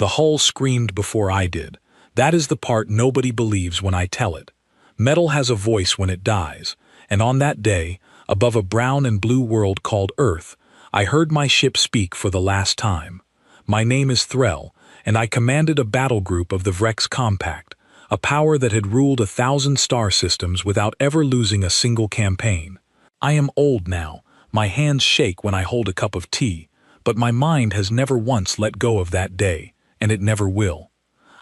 The hull screamed before I did. That is the part nobody believes when I tell it. Metal has a voice when it dies, and on that day, above a brown and blue world called Earth, I heard my ship speak for the last time. My name is Threll, and I commanded a battle group of the Vrex Compact, a power that had ruled 1,000 star systems without ever losing a single campaign. I am old now, my hands shake when I hold a cup of tea, but my mind has never once let go of that day, and it never will.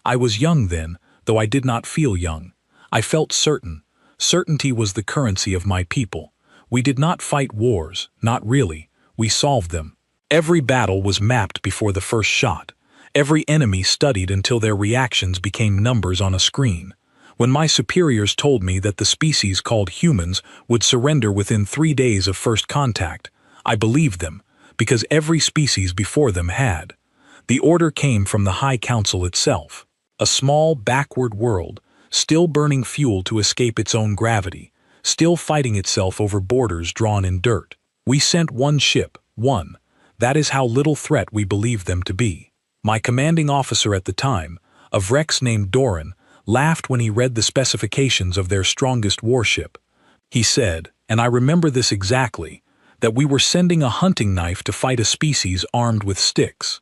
I was young then, though I did not feel young. I felt certain. Certainty was the currency of my people. We did not fight wars, not really. We solved them. Every battle was mapped before the first shot. Every enemy studied until their reactions became numbers on a screen. When my superiors told me that the species called humans would surrender within 3 days of first contact, I believed them, because every species before them had. The order came from the High Council itself. A small, backward world, still burning fuel to escape its own gravity, still fighting itself over borders drawn in dirt. We sent one ship, one. That is how little threat we believed them to be. My commanding officer at the time, a Vrex named Doran, laughed when he read the specifications of their strongest warship. He said, and I remember this exactly, that we were sending a hunting knife to fight a species armed with sticks.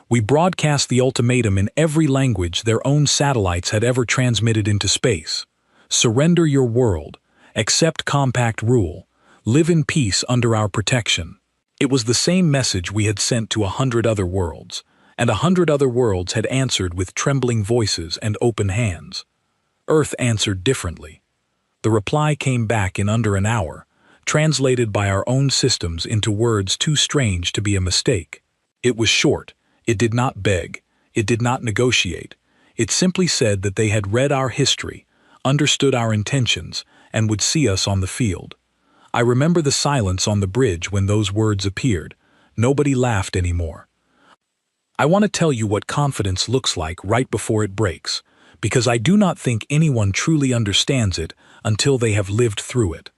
We broadcast the ultimatum in every language their own satellites had ever transmitted into space. Surrender your world, accept compact rule, live in peace under our protection. It was the same message we had sent to 100 other worlds, and 100 other worlds had answered with trembling voices and open hands. Earth answered differently. The reply came back in under an hour, translated by our own systems into words too strange to be a mistake. It was short. It did not beg. It did not negotiate. It simply said that they had read our history, understood our intentions, and would see us on the field. I remember the silence on the bridge when those words appeared. Nobody laughed anymore. I want to tell you what confidence looks like right before it breaks, because I do not think anyone truly understands it until they have lived through it.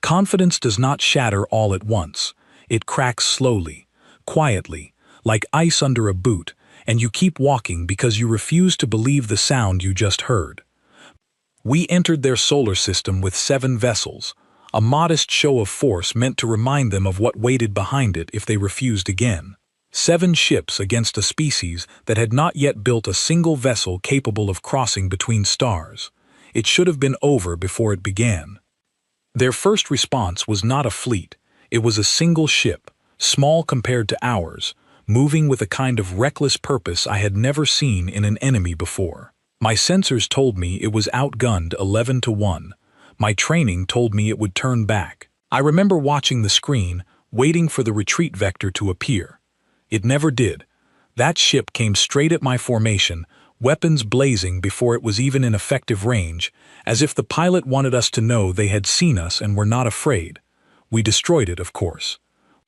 Confidence does not shatter all at once. It cracks slowly, quietly, like ice under a boot, and you keep walking because you refuse to believe the sound you just heard. We entered their solar system with 7 vessels, a modest show of force meant to remind them of what waited behind it if they refused again. 7 ships against a species that had not yet built a single vessel capable of crossing between stars. It should have been over before it began. Their first response was not a fleet. It was a single ship, small compared to ours, moving with a kind of reckless purpose I had never seen in an enemy before. My sensors told me it was outgunned 11-1. My training told me it would turn back. I remember watching the screen, waiting for the retreat vector to appear. It never did. That ship came straight at my formation, weapons blazing before it was even in effective range, as if the pilot wanted us to know they had seen us and were not afraid. We destroyed it, of course.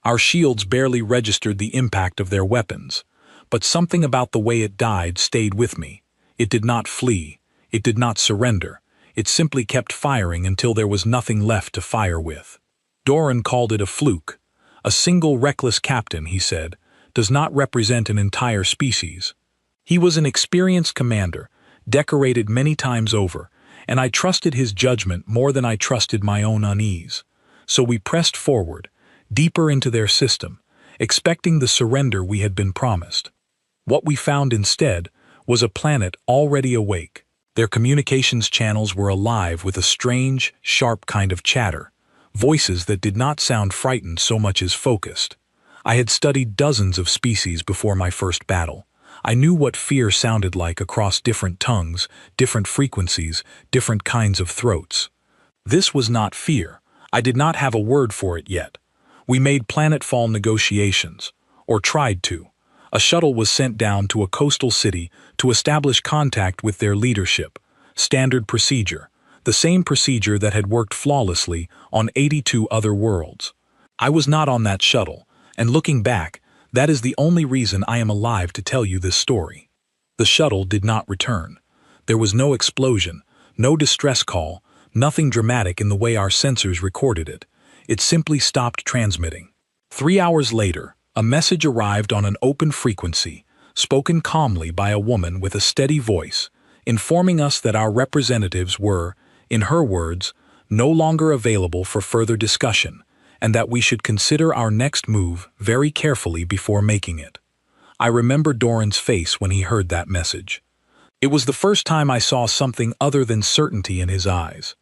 Our shields barely registered the impact of their weapons, but something about the way it died stayed with me. It did not flee. It did not surrender. It simply kept firing until there was nothing left to fire with. Doran called it a fluke. A single reckless captain, he said, does not represent an entire species. He was an experienced commander, decorated many times over, and I trusted his judgment more than I trusted my own unease. So we pressed forward, deeper into their system, expecting the surrender we had been promised. What we found instead was a planet already awake. Their communications channels were alive with a strange, sharp kind of chatter, voices that did not sound frightened so much as focused. I had studied dozens of species before my first battle. I knew what fear sounded like across different tongues, different frequencies, different kinds of throats. This was not fear. I did not have a word for it yet. We made planetfall negotiations, or tried to. A shuttle was sent down to a coastal city to establish contact with their leadership. Standard procedure, the same procedure that had worked flawlessly on 82 other worlds. I was not on that shuttle, and looking back, that is the only reason I am alive to tell you this story. The shuttle did not return. There was no explosion, no distress call, nothing dramatic in the way our sensors recorded it. It simply stopped transmitting. 3 hours later, a message arrived on an open frequency, spoken calmly by a woman with a steady voice, informing us that our representatives were, in her words, no longer available for further discussion, and that we should consider our next move very carefully before making it. I remember Doran's face when he heard that message. It was the first time I saw something other than certainty in his eyes.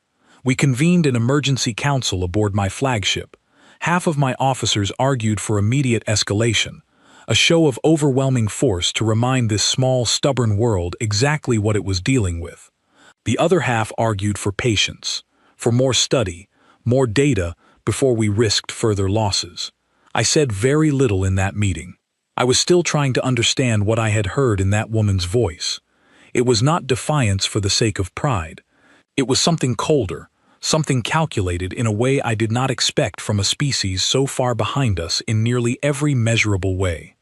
We convened an emergency council aboard my flagship. Half of my officers argued for immediate escalation, a show of overwhelming force to remind this small, stubborn world exactly what it was dealing with. The other half argued for patience, for more study, more data before we risked further losses. I said very little in that meeting. I was still trying to understand what I had heard in that woman's voice. It was not defiance for the sake of pride. It was something colder, something calculated in a way I did not expect from a species so far behind us in nearly every measurable way.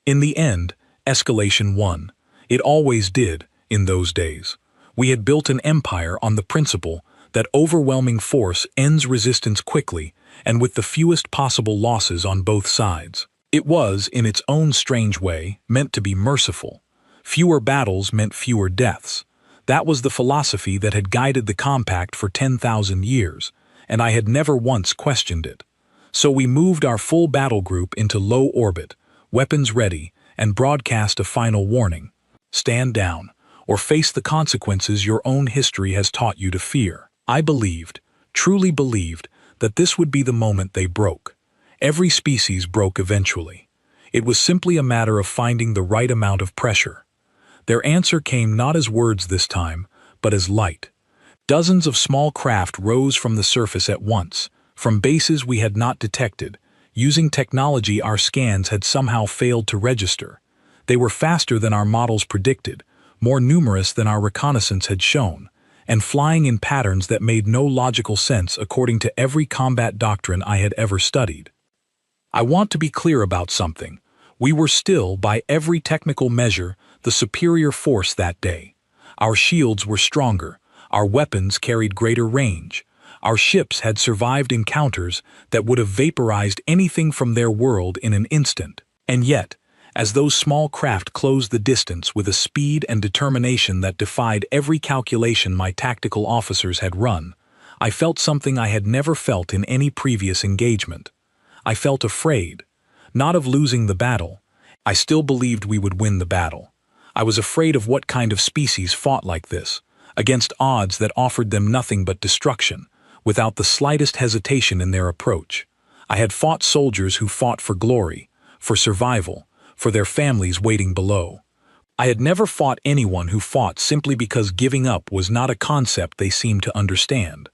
In the end, escalation won. It always did, in those days. We had built an empire on the principle that overwhelming force ends resistance quickly and with the fewest possible losses on both sides. It was, in its own strange way, meant to be merciful. Fewer battles meant fewer deaths. That was the philosophy that had guided the compact for 10,000 years, and I had never once questioned it. So we moved our full battle group into low orbit, weapons ready, and broadcast a final warning. Stand down, or face the consequences your own history has taught you to fear. I believed, truly believed, that this would be the moment they broke. Every species broke eventually. It was simply a matter of finding the right amount of pressure. Their answer came not as words this time, but as light. Dozens of small craft rose from the surface at once, from bases we had not detected, using technology our scans had somehow failed to register. They were faster than our models predicted, more numerous than our reconnaissance had shown, and flying in patterns that made no logical sense according to every combat doctrine I had ever studied. I want to be clear about something. We were still, by every technical measure, the superior force that day. Our shields were stronger, our weapons carried greater range, our ships had survived encounters that would have vaporized anything from their world in an instant. And yet, as those small craft closed the distance with a speed and determination that defied every calculation my tactical officers had run, I felt something I had never felt in any previous engagement. I felt afraid, not of losing the battle. I still believed we would win the battle. I was afraid of what kind of species fought like this, against odds that offered them nothing but destruction, without the slightest hesitation in their approach. I had fought soldiers who fought for glory, for survival, for their families waiting below. I had never fought anyone who fought simply because giving up was not a concept they seemed to understand.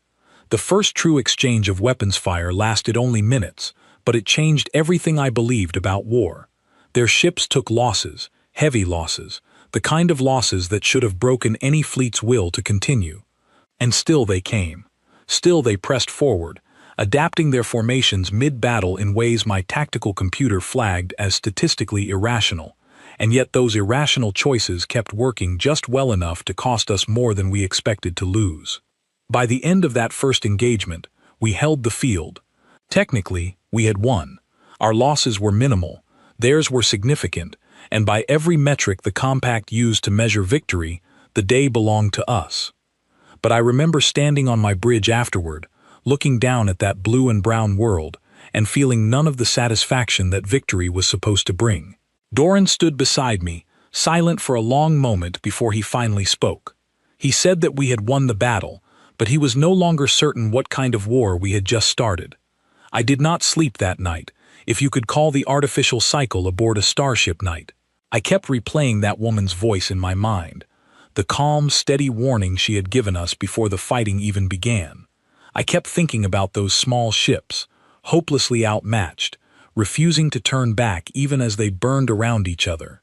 The first true exchange of weapons fire lasted only minutes, but it changed everything I believed about war. Their ships took losses, heavy losses, the kind of losses that should have broken any fleet's will to continue. And still they came. Still they pressed forward, adapting their formations mid-battle in ways my tactical computer flagged as statistically irrational, and yet those irrational choices kept working just well enough to cost us more than we expected to lose. By the end of that first engagement, we held the field. Technically, we had won. Our losses were minimal, theirs were significant, and by every metric the compact used to measure victory, the day belonged to us. But I remember standing on my bridge afterward, looking down at that blue and brown world, and feeling none of the satisfaction that victory was supposed to bring. Doran stood beside me, silent for a long moment before he finally spoke. He said that we had won the battle, but he was no longer certain what kind of war we had just started. I did not sleep that night, if you could call the artificial cycle aboard a starship night. I kept replaying that woman's voice in my mind, the calm, steady warning she had given us before the fighting even began. I kept thinking about those small ships, hopelessly outmatched, refusing to turn back even as they burned around each other.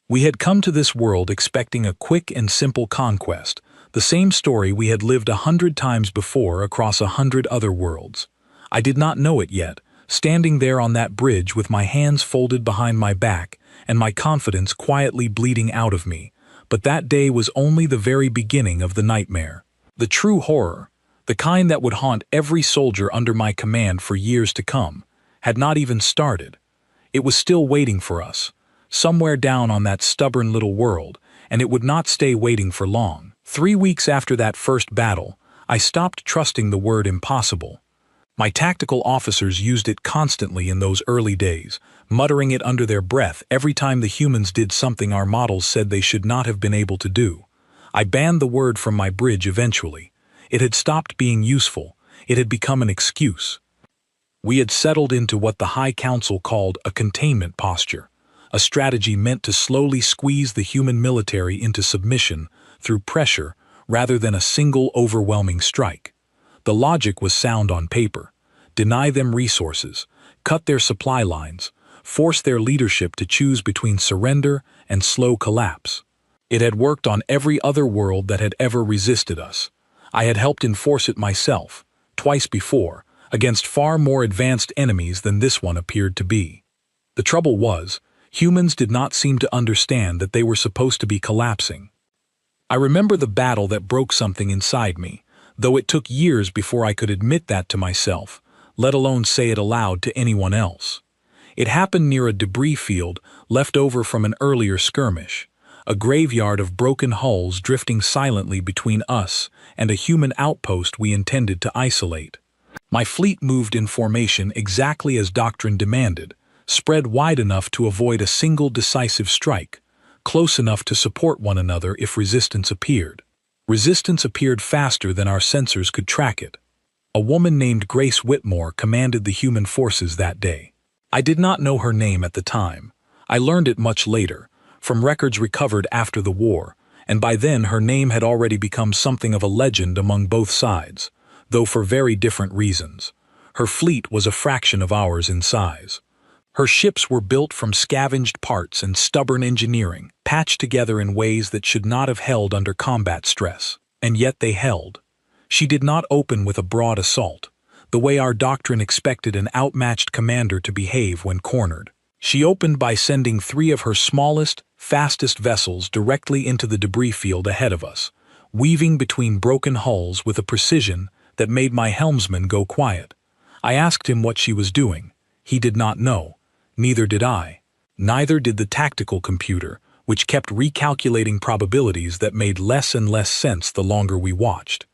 We had come to this world expecting a quick and simple conquest, the same story we had lived 100 times before across 100 other worlds. I did not know it yet, standing there on that bridge with my hands folded behind my back and my confidence quietly bleeding out of me, but that day was only the very beginning of the nightmare. The true horror, the kind that would haunt every soldier under my command for years to come, had not even started. It was still waiting for us, somewhere down on that stubborn little world, and it would not stay waiting for long. 3 weeks after that first battle, I stopped trusting the word impossible. My tactical officers used it constantly in those early days, muttering it under their breath every time the humans did something our models said they should not have been able to do. I banned the word from my bridge eventually. It had stopped being useful. It had become an excuse. We had settled into what the High Council called a containment posture, a strategy meant to slowly squeeze the human military into submission through pressure rather than a single overwhelming strike. The logic was sound on paper. Deny them resources, cut their supply lines, force their leadership to choose between surrender and slow collapse. It had worked on every other world that had ever resisted us. I had helped enforce it myself, twice before, against far more advanced enemies than this one appeared to be. The trouble was, humans did not seem to understand that they were supposed to be collapsing. I remember the battle that broke something inside me, though it took years before I could admit that to myself, let alone say it aloud to anyone else. It happened near a debris field left over from an earlier skirmish, a graveyard of broken hulls drifting silently between us and a human outpost we intended to isolate. My fleet moved in formation exactly as doctrine demanded, spread wide enough to avoid a single decisive strike, close enough to support one another if resistance appeared. Resistance appeared faster than our sensors could track it. A woman named Grace Whitmore commanded the human forces that day. I did not know her name at the time. I learned it much later, from records recovered after the war, and by then her name had already become something of a legend among both sides, though for very different reasons. Her fleet was a fraction of ours in size. Her ships were built from scavenged parts and stubborn engineering, patched together in ways that should not have held under combat stress, and yet they held. She did not open with a broad assault, the way our doctrine expected an outmatched commander to behave when cornered. She opened by sending 3 of her smallest, fastest vessels directly into the debris field ahead of us, weaving between broken hulls with a precision that made my helmsman go quiet. I asked him what she was doing. He did not know. Neither did I. Neither did the tactical computer, which kept recalculating probabilities that made less and less sense the longer we watched.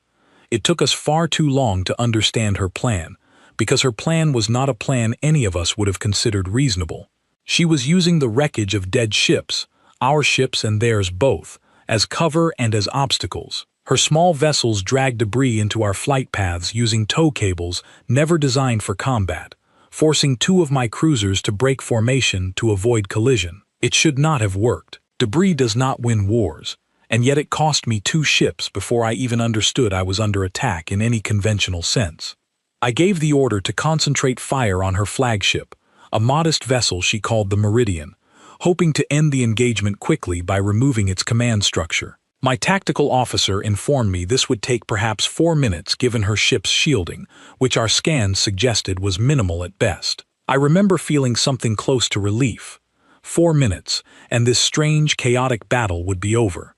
It took us far too long to understand her plan, because her plan was not a plan any of us would have considered reasonable. She was using the wreckage of dead ships, our ships and theirs both, as cover and as obstacles. Her small vessels dragged debris into our flight paths using tow cables never designed for combat, forcing 2 of my cruisers to break formation to avoid collision. It should not have worked. Debris does not win wars, and yet it cost me 2 ships before I even understood I was under attack in any conventional sense. I gave the order to concentrate fire on her flagship, a modest vessel she called the Meridian, hoping to end the engagement quickly by removing its command structure. My tactical officer informed me this would take perhaps 4 minutes given her ship's shielding, which our scans suggested was minimal at best. I remember feeling something close to relief. 4 minutes, and this strange, chaotic battle would be over.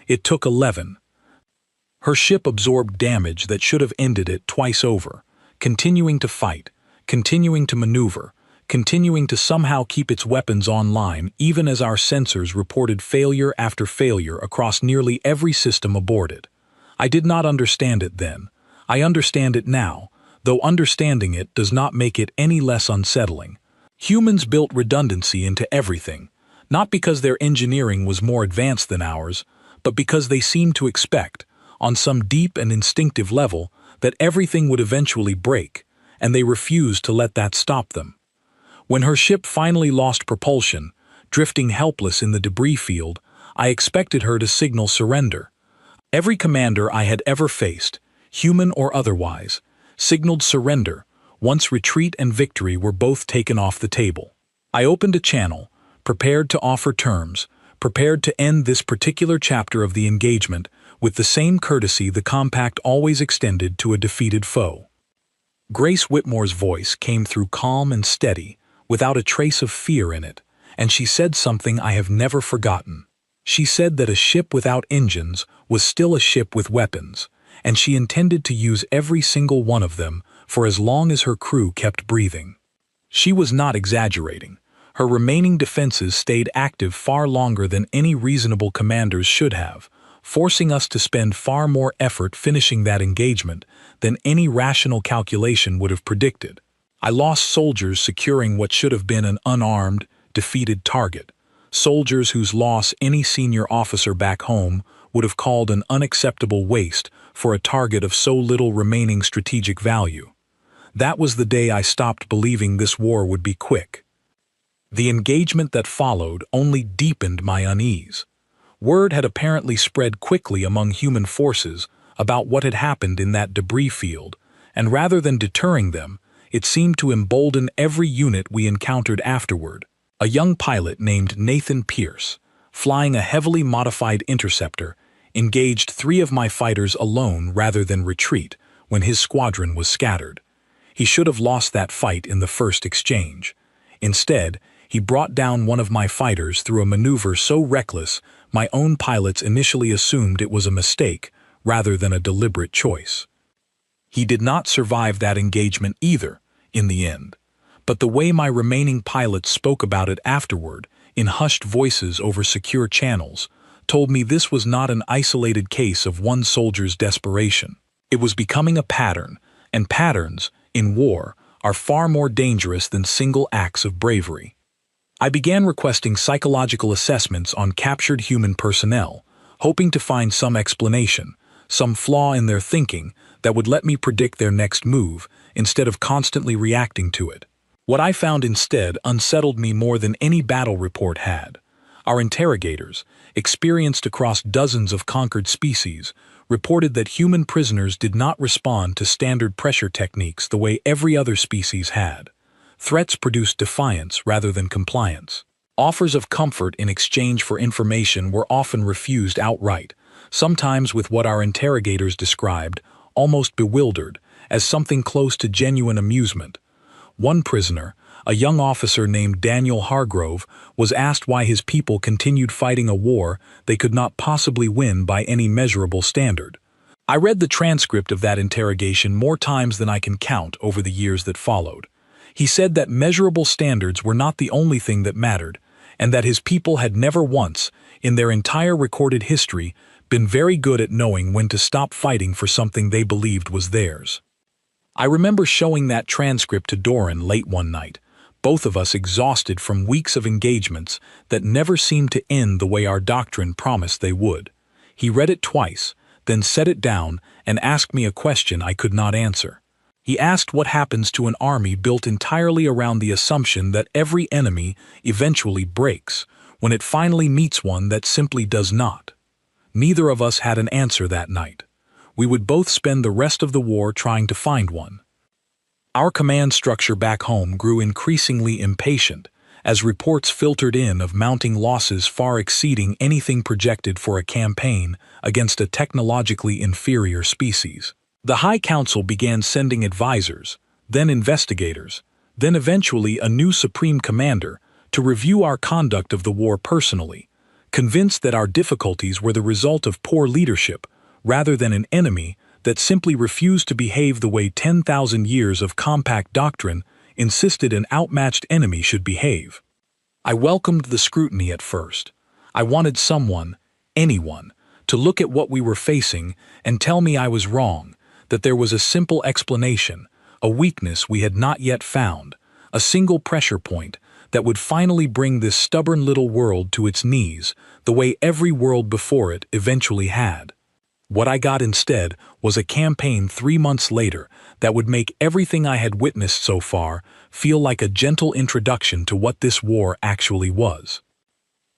It took 11. Her ship absorbed damage that should have ended it twice over, continuing to fight, continuing to maneuver, continuing to somehow keep its weapons online even as our sensors reported failure after failure across nearly every system aborted. I did not understand it then. I understand it now, though understanding it does not make it any less unsettling. Humans built redundancy into everything, not because their engineering was more advanced than ours, but because they seemed to expect, on some deep and instinctive level, that everything would eventually break, and they refused to let that stop them. When her ship finally lost propulsion, drifting helpless in the debris field, I expected her to signal surrender. Every commander I had ever faced, human or otherwise, signaled surrender once retreat and victory were both taken off the table. I opened a channel, prepared to offer terms, prepared to end this particular chapter of the engagement with the same courtesy the compact always extended to a defeated foe. Grace Whitmore's voice came through calm and steady, without a trace of fear in it, and she said something I have never forgotten. She said that a ship without engines was still a ship with weapons, and she intended to use every single one of them for as long as her crew kept breathing. She was not exaggerating. Her remaining defenses stayed active far longer than any reasonable commanders should have, forcing us to spend far more effort finishing that engagement than any rational calculation would have predicted. I lost soldiers securing what should have been an unarmed, defeated target, soldiers whose loss any senior officer back home would have called an unacceptable waste for a target of so little remaining strategic value. That was the day I stopped believing this war would be quick. The engagement that followed only deepened my unease. Word had apparently spread quickly among human forces about what had happened in that debris field, and rather than deterring them, it seemed to embolden every unit we encountered afterward. A young pilot named Nathan Pierce, flying a heavily modified interceptor, engaged 3 of my fighters alone rather than retreat when his squadron was scattered. He should have lost that fight in the first exchange. Instead, he brought down one of my fighters through a maneuver so reckless my own pilots initially assumed it was a mistake rather than a deliberate choice. He did not survive that engagement either, in the end, but the way my remaining pilots spoke about it afterward, in hushed voices over secure channels, told me this was not an isolated case of one soldier's desperation. It was becoming a pattern, and patterns, in war, are far more dangerous than single acts of bravery. I began requesting psychological assessments on captured human personnel, hoping to find some explanation, some flaw in their thinking that would let me predict their next move instead of constantly reacting to it. What I found instead unsettled me more than any battle report had. Our interrogators, experienced across dozens of conquered species, reported that human prisoners did not respond to standard pressure techniques the way every other species had. Threats produced defiance rather than compliance. Offers of comfort in exchange for information were often refused outright, sometimes with what our interrogators described, almost bewildered, as something close to genuine amusement. One prisoner, a young officer named Daniel Hargrove, was asked why his people continued fighting a war they could not possibly win by any measurable standard. I read the transcript of that interrogation more times than I can count over the years that followed. He said that measurable standards were not the only thing that mattered, and that his people had never once, in their entire recorded history, been very good at knowing when to stop fighting for something they believed was theirs. I remember showing that transcript to Doran late one night, both of us exhausted from weeks of engagements that never seemed to end the way our doctrine promised they would. He read it twice, then set it down and asked me a question I could not answer. He asked what happens to an army built entirely around the assumption that every enemy eventually breaks, when it finally meets one that simply does not. Neither of us had an answer that night. We would both spend the rest of the war trying to find one. Our command structure back home grew increasingly impatient as reports filtered in of mounting losses far exceeding anything projected for a campaign against a technologically inferior species. The High Council began sending advisors, then investigators, then eventually a new Supreme Commander to review our conduct of the war personally, convinced that our difficulties were the result of poor leadership rather than an enemy that simply refused to behave the way 10,000 years of compact doctrine insisted an outmatched enemy should behave. I welcomed the scrutiny at first. I wanted someone, anyone, to look at what we were facing and tell me I was wrong, that there was a simple explanation, a weakness we had not yet found, a single pressure point that would finally bring this stubborn little world to its knees the way every world before it eventually had. What I got instead was a campaign 3 months later that would make everything I had witnessed so far feel like a gentle introduction to what this war actually was.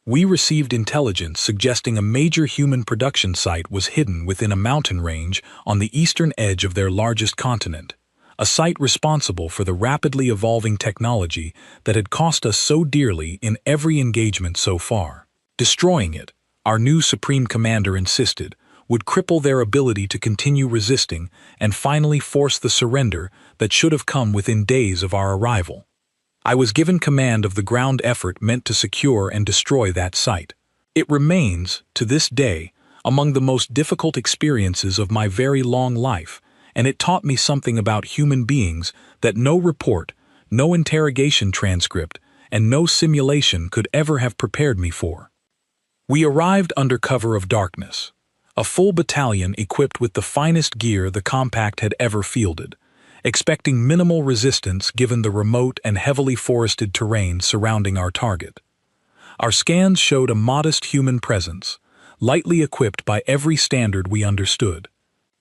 We received intelligence suggesting a major human production site was hidden within a mountain range on the eastern edge of their largest continent, a site responsible for the rapidly evolving technology that had cost us so dearly in every engagement so far. Destroying it, our new Supreme Commander insisted, would cripple their ability to continue resisting and finally force the surrender that should have come within days of our arrival. I was given command of the ground effort meant to secure and destroy that site. It remains, to this day, among the most difficult experiences of my very long life, and it taught me something about human beings that no report, no interrogation transcript, and no simulation could ever have prepared me for. We arrived under cover of darkness, a full battalion equipped with the finest gear the Compact had ever fielded, expecting minimal resistance given the remote and heavily forested terrain surrounding our target. Our scans showed a modest human presence, lightly equipped by every standard we understood.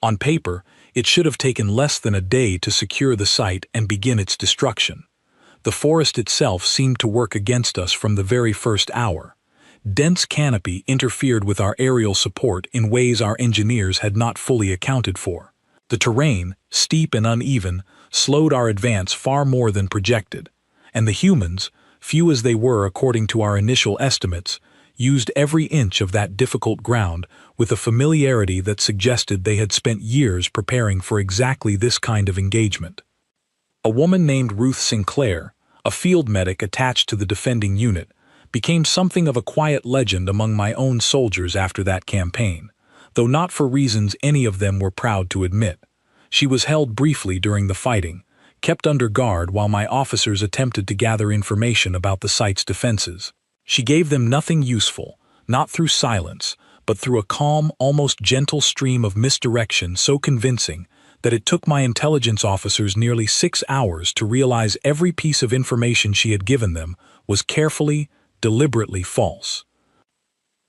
On paper, it should have taken less than a day to secure the site and begin its destruction. The forest itself seemed to work against us from the very first hour. Dense canopy interfered with our aerial support in ways our engineers had not fully accounted for. The terrain, steep and uneven, slowed our advance far more than projected, and the humans, few as they were according to our initial estimates, used every inch of that difficult ground with a familiarity that suggested they had spent years preparing for exactly this kind of engagement. A woman named Ruth Sinclair, a field medic attached to the defending unit, became something of a quiet legend among my own soldiers after that campaign, though not for reasons any of them were proud to admit. She was held briefly during the fighting, kept under guard while my officers attempted to gather information about the site's defenses. She gave them nothing useful, not through silence, but through a calm, almost gentle stream of misdirection so convincing that it took my intelligence officers nearly 6 hours to realize every piece of information she had given them was carefully, deliberately false.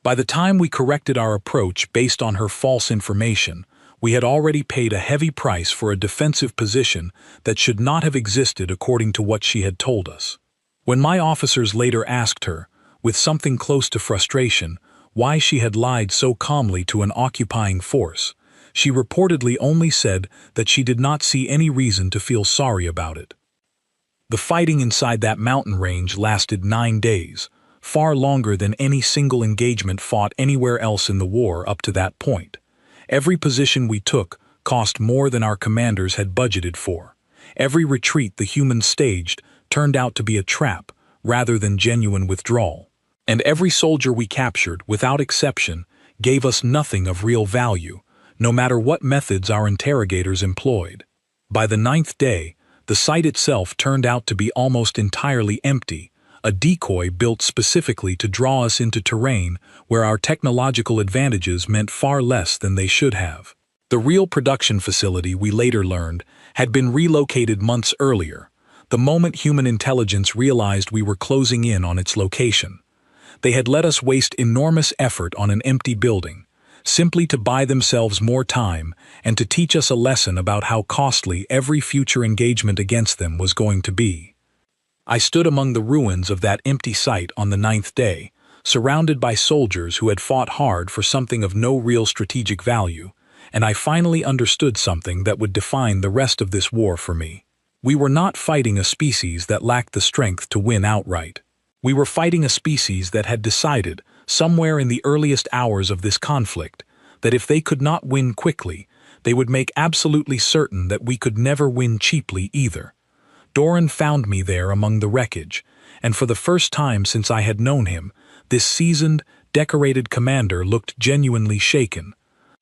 By the time we corrected our approach based on her false information, we had already paid a heavy price for a defensive position that should not have existed according to what she had told us. When my officers later asked her, with something close to frustration, why she had lied so calmly to an occupying force, she reportedly only said that she did not see any reason to feel sorry about it. The fighting inside that mountain range lasted 9 days, far longer than any single engagement fought anywhere else in the war up to that point. Every position we took cost more than our commanders had budgeted for. Every retreat the humans staged turned out to be a trap rather than genuine withdrawal. And every soldier we captured, without exception, gave us nothing of real value, no matter what methods our interrogators employed. By the 9th day, the site itself turned out to be almost entirely empty, a decoy built specifically to draw us into terrain where our technological advantages meant far less than they should have. The real production facility, we later learned, had been relocated months earlier, the moment human intelligence realized we were closing in on its location. They had let us waste enormous effort on an empty building, simply to buy themselves more time and to teach us a lesson about how costly every future engagement against them was going to be. I stood among the ruins of that empty site on the 9th day, surrounded by soldiers who had fought hard for something of no real strategic value, and I finally understood something that would define the rest of this war for me. We were not fighting a species that lacked the strength to win outright. We were fighting a species that had decided, somewhere in the earliest hours of this conflict, that if they could not win quickly, they would make absolutely certain that we could never win cheaply either. Doran found me there among the wreckage, and for the first time since I had known him, this seasoned, decorated commander looked genuinely shaken.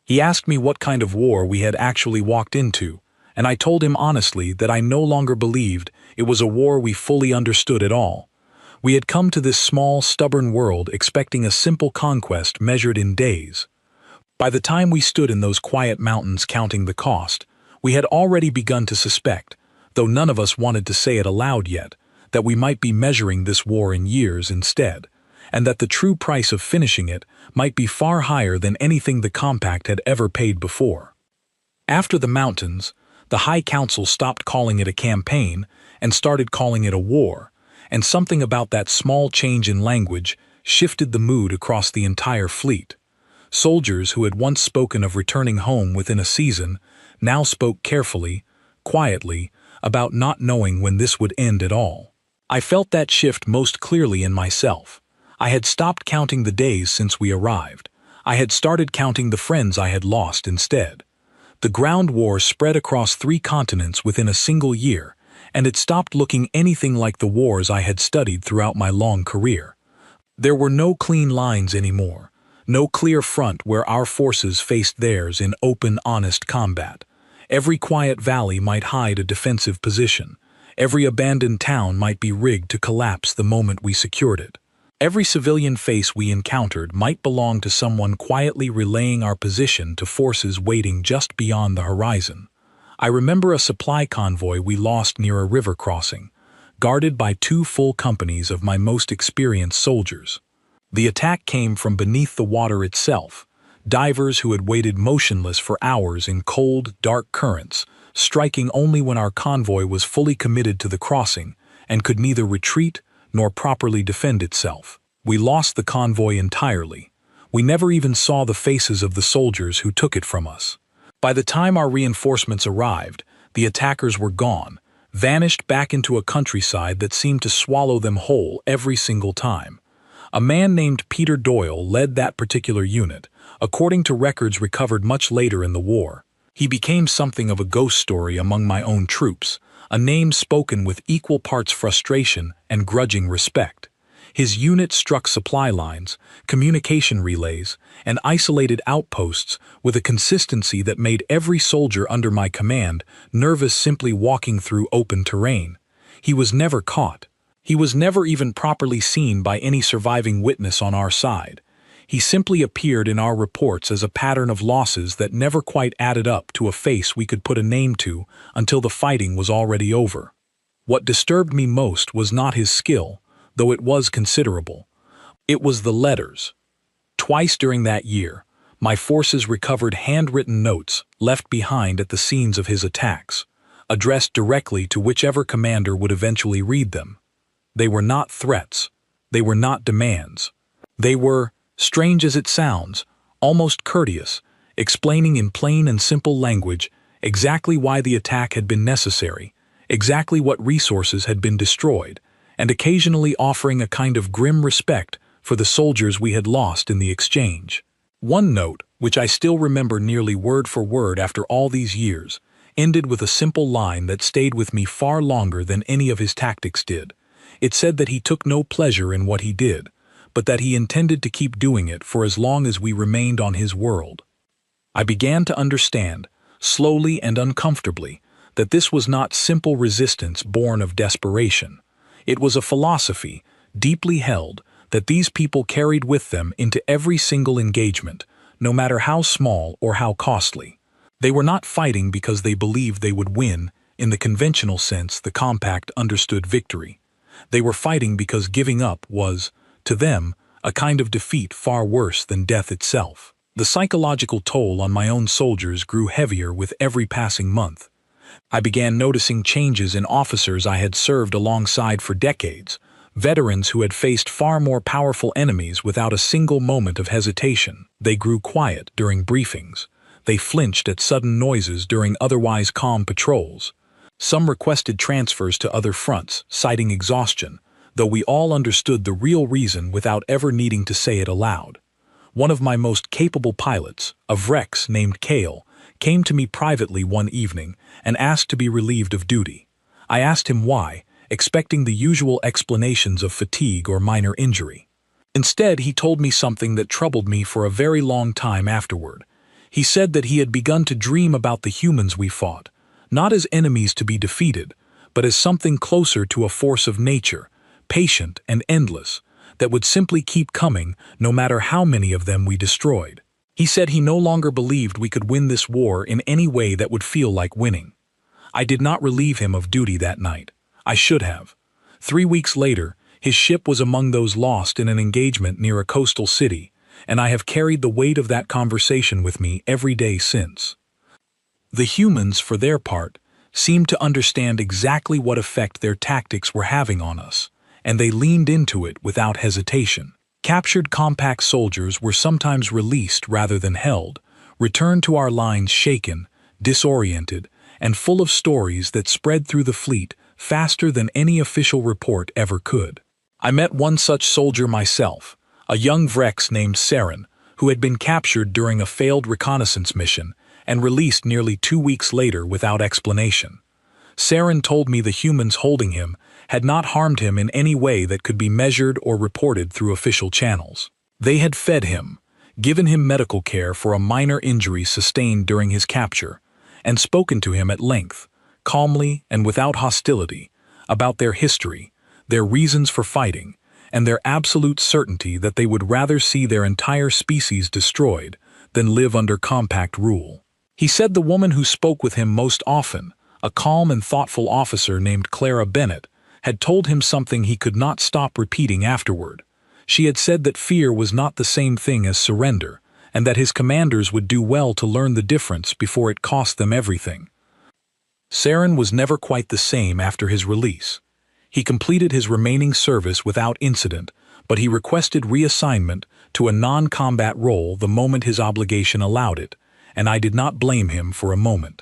He asked me what kind of war we had actually walked into, and I told him honestly that I no longer believed it was a war we fully understood at all. We had come to this small, stubborn world expecting a simple conquest measured in days. By the time we stood in those quiet mountains counting the cost, we had already begun to suspect, though none of us wanted to say it aloud yet, that we might be measuring this war in years instead, and that the true price of finishing it might be far higher than anything the Compact had ever paid before. After the mountains, the High Council stopped calling it a campaign and started calling it a war, and something about that small change in language shifted the mood across the entire fleet. Soldiers who had once spoken of returning home within a season now spoke carefully, quietly, about not knowing when this would end at all. I felt that shift most clearly in myself. I had stopped counting the days since we arrived. I had started counting the friends I had lost instead. The ground war spread across 3 continents within a single year, and it stopped looking anything like the wars I had studied throughout my long career. There were no clean lines anymore, no clear front where our forces faced theirs in open, honest combat. Every quiet valley might hide a defensive position. Every abandoned town might be rigged to collapse the moment we secured it. Every civilian face we encountered might belong to someone quietly relaying our position to forces waiting just beyond the horizon. I remember a supply convoy we lost near a river crossing, guarded by 2 full companies of my most experienced soldiers. The attack came from beneath the water itself, divers who had waited motionless for hours in cold, dark currents, striking only when our convoy was fully committed to the crossing and could neither retreat nor properly defend itself. We lost the convoy entirely. We never even saw the faces of the soldiers who took it from us. By the time our reinforcements arrived, the attackers were gone, vanished back into a countryside that seemed to swallow them whole every single time. A man named Peter Doyle led that particular unit, according to records recovered much later in the war. He became something of a ghost story among my own troops, a name spoken with equal parts frustration and grudging respect. His unit struck supply lines, communication relays, and isolated outposts with a consistency that made every soldier under my command nervous simply walking through open terrain. He was never caught. He was never even properly seen by any surviving witness on our side. He simply appeared in our reports as a pattern of losses that never quite added up to a face we could put a name to until the fighting was already over. What disturbed me most was not his skill, though it was considerable. It was the letters. Twice during that year, my forces recovered handwritten notes left behind at the scenes of his attacks, addressed directly to whichever commander would eventually read them. They were not threats. They were not demands. They were, strange as it sounds, almost courteous, explaining in plain and simple language exactly why the attack had been necessary, exactly what resources had been destroyed, and occasionally offering a kind of grim respect for the soldiers we had lost in the exchange. One note, which I still remember nearly word for word after all these years, ended with a simple line that stayed with me far longer than any of his tactics did. It said that he took no pleasure in what he did, but that he intended to keep doing it for as long as we remained on his world. I began to understand, slowly and uncomfortably, that this was not simple resistance born of desperation. It was a philosophy, deeply held, that these people carried with them into every single engagement, no matter how small or how costly. They were not fighting because they believed they would win, in the conventional sense the compact understood victory. They were fighting because giving up was, to them, a kind of defeat far worse than death itself. The psychological toll on my own soldiers grew heavier with every passing month. I began noticing changes in officers I had served alongside for decades, veterans who had faced far more powerful enemies without a single moment of hesitation. They grew quiet during briefings. They flinched at sudden noises during otherwise calm patrols. Some requested transfers to other fronts, citing exhaustion, though we all understood the real reason without ever needing to say it aloud. One of my most capable pilots, a Vrex named Kale, came to me privately one evening and asked to be relieved of duty. I asked him why, expecting the usual explanations of fatigue or minor injury. Instead, he told me something that troubled me for a very long time afterward. He said that he had begun to dream about the humans we fought, not as enemies to be defeated, but as something closer to a force of nature, patient and endless, that would simply keep coming no matter how many of them we destroyed. He said he no longer believed we could win this war in any way that would feel like winning. I did not relieve him of duty that night. I should have. 3 weeks later, his ship was among those lost in an engagement near a coastal city, and I have carried the weight of that conversation with me every day since. The humans, for their part, seemed to understand exactly what effect their tactics were having on us, and they leaned into it without hesitation. Captured compact soldiers were sometimes released rather than held, returned to our lines shaken, disoriented, and full of stories that spread through the fleet faster than any official report ever could. I met one such soldier myself, a young Vrex named Saren, who had been captured during a failed reconnaissance mission and released nearly 2 weeks later without explanation. Saren told me the humans holding him had not harmed him in any way that could be measured or reported through official channels. They had fed him, given him medical care for a minor injury sustained during his capture, and spoken to him at length, calmly and without hostility, about their history, their reasons for fighting, and their absolute certainty that they would rather see their entire species destroyed than live under compact rule. He said the woman who spoke with him most often, a calm and thoughtful officer named Clara Bennett, had told him something he could not stop repeating afterward. She had said that fear was not the same thing as surrender, and that his commanders would do well to learn the difference before it cost them everything. Saren was never quite the same after his release. He completed his remaining service without incident, but he requested reassignment to a non-combat role the moment his obligation allowed it, and I did not blame him for a moment.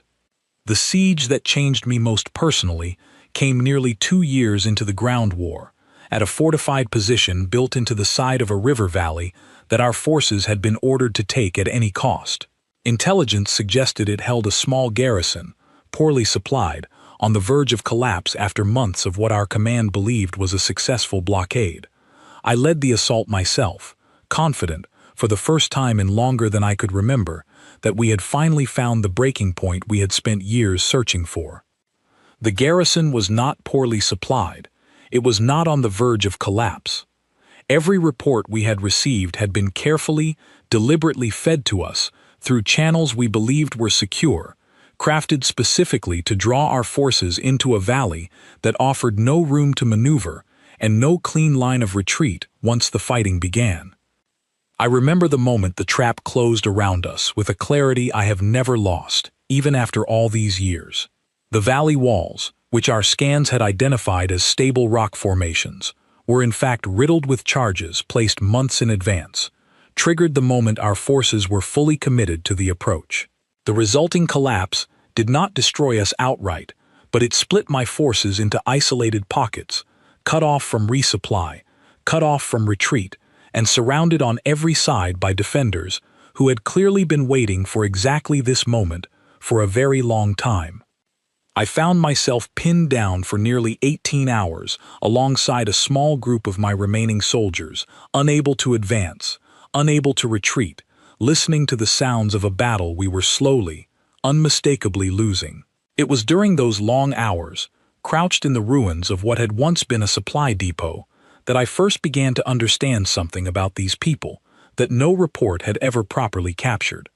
The siege that changed me most personally came nearly 2 years into the ground war, at a fortified position built into the side of a river valley that our forces had been ordered to take at any cost. Intelligence suggested it held a small garrison, poorly supplied, on the verge of collapse after months of what our command believed was a successful blockade. I led the assault myself, confident, for the first time in longer than I could remember, that we had finally found the breaking point we had spent years searching for. The garrison was not poorly supplied. It was not on the verge of collapse. Every report we had received had been carefully, deliberately fed to us through channels we believed were secure, crafted specifically to draw our forces into a valley that offered no room to maneuver and no clean line of retreat once the fighting began. I remember the moment the trap closed around us with a clarity I have never lost, even after all these years. The valley walls, which our scans had identified as stable rock formations, were in fact riddled with charges placed months in advance, triggered the moment our forces were fully committed to the approach. The resulting collapse did not destroy us outright, but it split my forces into isolated pockets, cut off from resupply, cut off from retreat, and surrounded on every side by defenders who had clearly been waiting for exactly this moment for a very long time. I found myself pinned down for nearly 18 hours alongside a small group of my remaining soldiers, unable to advance, unable to retreat, listening to the sounds of a battle we were slowly, unmistakably losing. It was during those long hours, crouched in the ruins of what had once been a supply depot, that I first began to understand something about these people that no report had ever properly captured.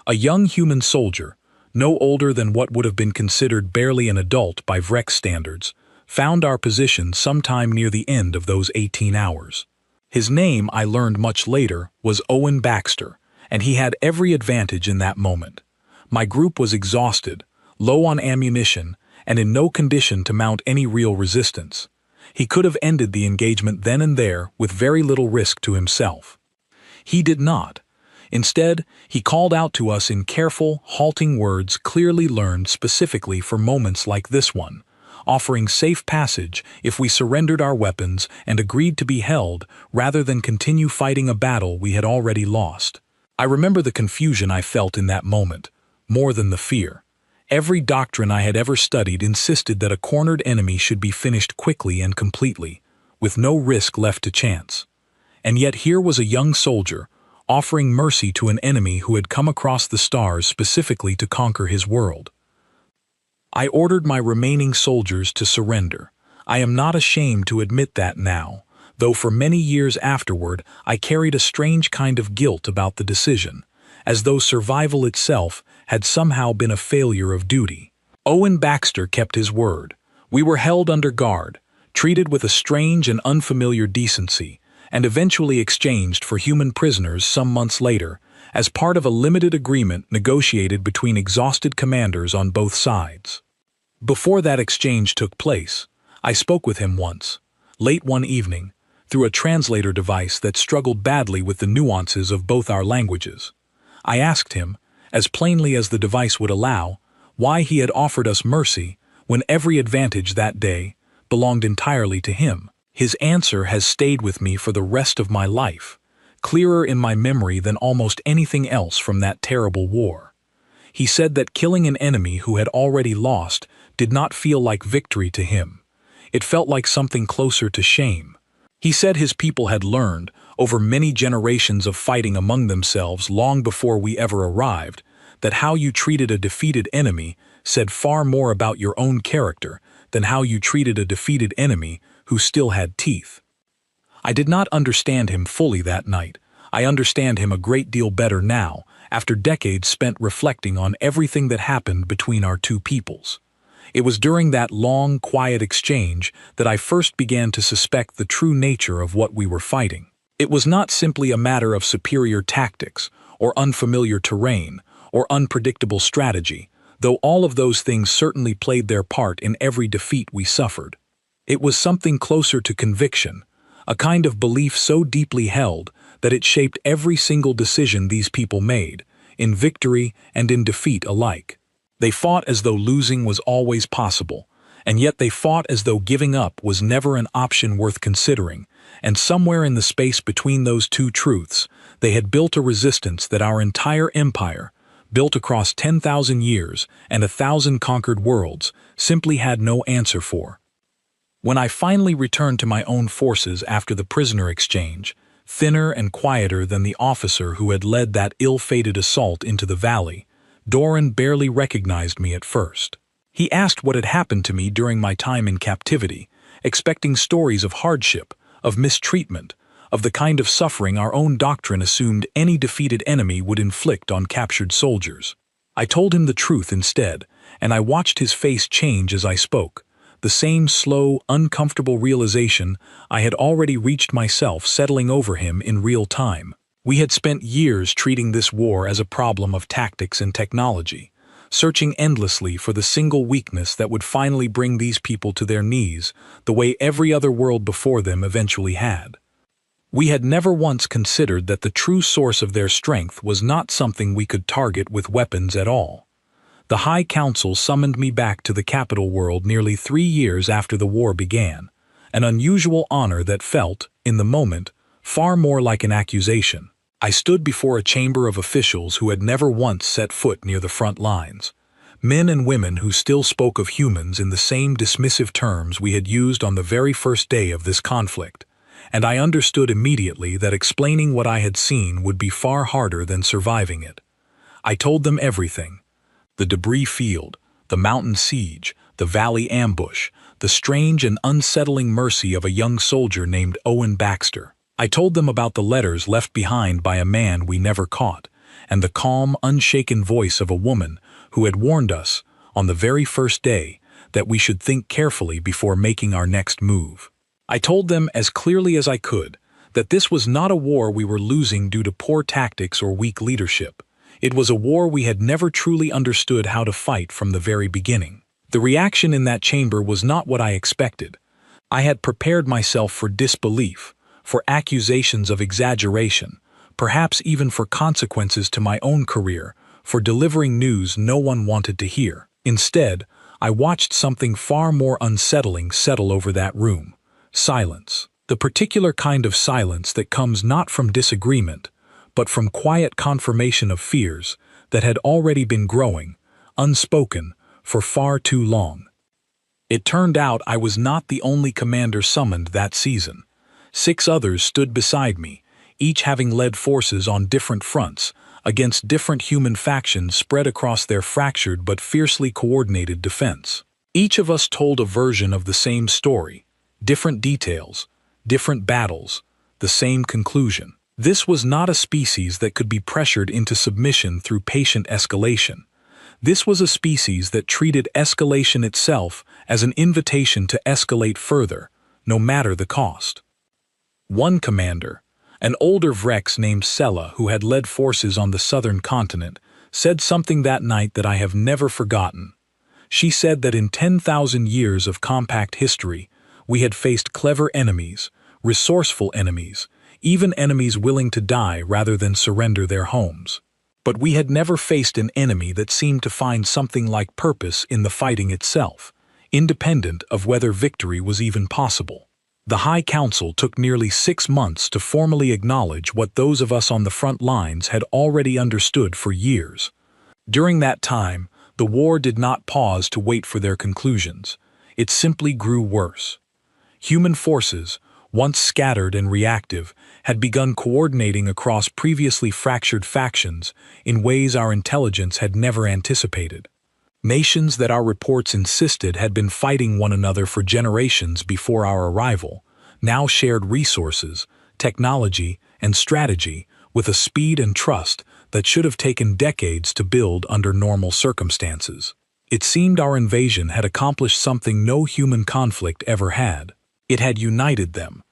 A young human soldier, no older than what would have been considered barely an adult by Vrek standards, found our position sometime near the end of those 18 hours. His name, I learned much later, was Owen Baxter, and he had every advantage in that moment. My group was exhausted, low on ammunition, and in no condition to mount any real resistance. He could have ended the engagement then and there with very little risk to himself. He did not. Instead, he called out to us in careful, halting words clearly learned specifically for moments like this one, offering safe passage if we surrendered our weapons and agreed to be held rather than continue fighting a battle we had already lost. I remember the confusion I felt in that moment, more than the fear. Every doctrine I had ever studied insisted that a cornered enemy should be finished quickly and completely, with no risk left to chance. And yet here was a young soldier, offering mercy to an enemy who had come across the stars specifically to conquer his world. I ordered my remaining soldiers to surrender. I am not ashamed to admit that now, though for many years afterward I carried a strange kind of guilt about the decision, as though survival itself had somehow been a failure of duty. Owen Baxter kept his word. We were held under guard, treated with a strange and unfamiliar decency, and eventually exchanged for human prisoners some months later, as part of a limited agreement negotiated between exhausted commanders on both sides. Before that exchange took place, I spoke with him once, late one evening, through a translator device that struggled badly with the nuances of both our languages. I asked him, as plainly as the device would allow, why he had offered us mercy when every advantage that day belonged entirely to him. His answer has stayed with me for the rest of my life, clearer in my memory than almost anything else from that terrible war. He said that killing an enemy who had already lost did not feel like victory to him. It felt like something closer to shame. He said his people had learned, over many generations of fighting among themselves long before we ever arrived, that how you treated a defeated enemy said far more about your own character than how you treated a defeated enemy who still had teeth. I did not understand him fully that night. I understand him a great deal better now, after decades spent reflecting on everything that happened between our two peoples. It was during that long, quiet exchange that I first began to suspect the true nature of what we were fighting. It was not simply a matter of superior tactics, or unfamiliar terrain, or unpredictable strategy, though all of those things certainly played their part in every defeat we suffered. It was something closer to conviction, a kind of belief so deeply held that it shaped every single decision these people made, in victory and in defeat alike. They fought as though losing was always possible, and yet they fought as though giving up was never an option worth considering, and somewhere in the space between those two truths, they had built a resistance that our entire empire, built across 10,000 years and 1,000 conquered worlds, simply had no answer for. When I finally returned to my own forces after the prisoner exchange, thinner and quieter than the officer who had led that ill-fated assault into the valley, Doran barely recognized me at first. He asked what had happened to me during my time in captivity, expecting stories of hardship, of mistreatment, of the kind of suffering our own doctrine assumed any defeated enemy would inflict on captured soldiers. I told him the truth instead, and I watched his face change as I spoke, the same slow, uncomfortable realization I had already reached myself settling over him in real time. We had spent years treating this war as a problem of tactics and technology, searching endlessly for the single weakness that would finally bring these people to their knees, the way every other world before them eventually had. We had never once considered that the true source of their strength was not something we could target with weapons at all. The High Council summoned me back to the capital world nearly 3 years after the war began, an unusual honor that felt, in the moment, far more like an accusation. I stood before a chamber of officials who had never once set foot near the front lines, men and women who still spoke of humans in the same dismissive terms we had used on the very first day of this conflict, and I understood immediately that explaining what I had seen would be far harder than surviving it. I told them everything: the debris field, the mountain siege, the valley ambush, the strange and unsettling mercy of a young soldier named Owen Baxter. I told them about the letters left behind by a man we never caught, and the calm, unshaken voice of a woman who had warned us, on the very first day, that we should think carefully before making our next move. I told them as clearly as I could that this was not a war we were losing due to poor tactics or weak leadership. It was a war we had never truly understood how to fight from the very beginning. The reaction in that chamber was not what I expected. I had prepared myself for disbelief, for accusations of exaggeration, perhaps even for consequences to my own career, for delivering news no one wanted to hear. Instead, I watched something far more unsettling settle over that room: silence. The particular kind of silence that comes not from disagreement, but from quiet confirmation of fears that had already been growing, unspoken, for far too long. It turned out I was not the only commander summoned that season. 6 others stood beside me, each having led forces on different fronts, against different human factions spread across their fractured but fiercely coordinated defense. Each of us told a version of the same story, different details, different battles, the same conclusion. This was not a species that could be pressured into submission through patient escalation. This was a species that treated escalation itself as an invitation to escalate further, no matter the cost. One commander, an older Vrex named Sela who had led forces on the southern continent, said something that night that I have never forgotten. She said that in 10,000 years of compact history, we had faced clever enemies, resourceful enemies, even enemies willing to die rather than surrender their homes. But we had never faced an enemy that seemed to find something like purpose in the fighting itself, independent of whether victory was even possible. The High Council took nearly 6 months to formally acknowledge what those of us on the front lines had already understood for years. During that time, the war did not pause to wait for their conclusions. It simply grew worse. Human forces, once scattered and reactive, had begun coordinating across previously fractured factions in ways our intelligence had never anticipated. Nations that our reports insisted had been fighting one another for generations before our arrival, now shared resources, technology, and strategy with a speed and trust that should have taken decades to build under normal circumstances. It seemed our invasion had accomplished something no human conflict ever had. It had united them.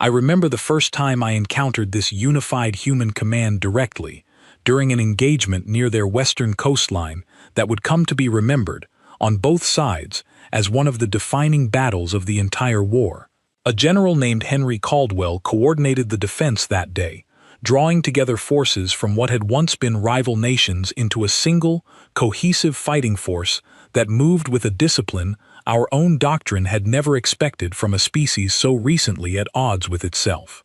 I remember the first time I encountered this unified human command directly, during an engagement near their western coastline that would come to be remembered, on both sides, as one of the defining battles of the entire war. A general named Henry Caldwell coordinated the defense that day, drawing together forces from what had once been rival nations into a single, cohesive fighting force that moved with a discipline our own doctrine had never expected from a species so recently at odds with itself.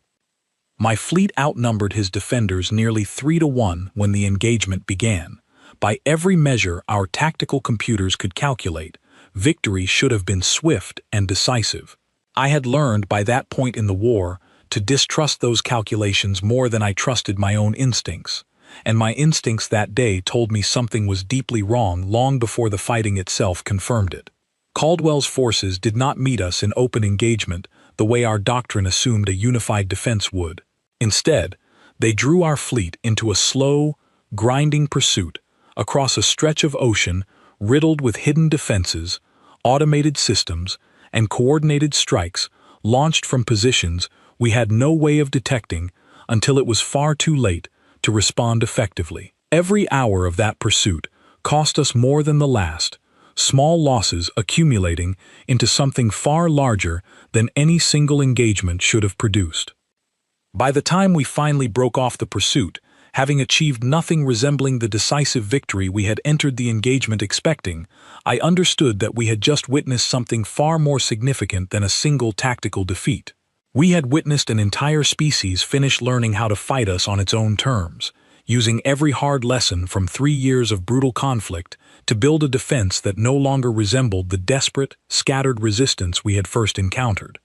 My fleet outnumbered his defenders nearly 3-1 when the engagement began. By every measure our tactical computers could calculate, victory should have been swift and decisive. I had learned by that point in the war to distrust those calculations more than I trusted my own instincts, and my instincts that day told me something was deeply wrong long before the fighting itself confirmed it. Caldwell's forces did not meet us in open engagement the way our doctrine assumed a unified defense would. Instead, they drew our fleet into a slow, grinding pursuit across a stretch of ocean riddled with hidden defenses, automated systems, and coordinated strikes launched from positions we had no way of detecting until it was far too late to respond effectively. Every hour of that pursuit cost us more than the last, small losses accumulating into something far larger than any single engagement should have produced. By the time we finally broke off the pursuit, having achieved nothing resembling the decisive victory we had entered the engagement expecting, I understood that we had just witnessed something far more significant than a single tactical defeat. We had witnessed an entire species finish learning how to fight us on its own terms, using every hard lesson from 3 years of brutal conflict to build a defense that no longer resembled the desperate, scattered resistance we had first encountered.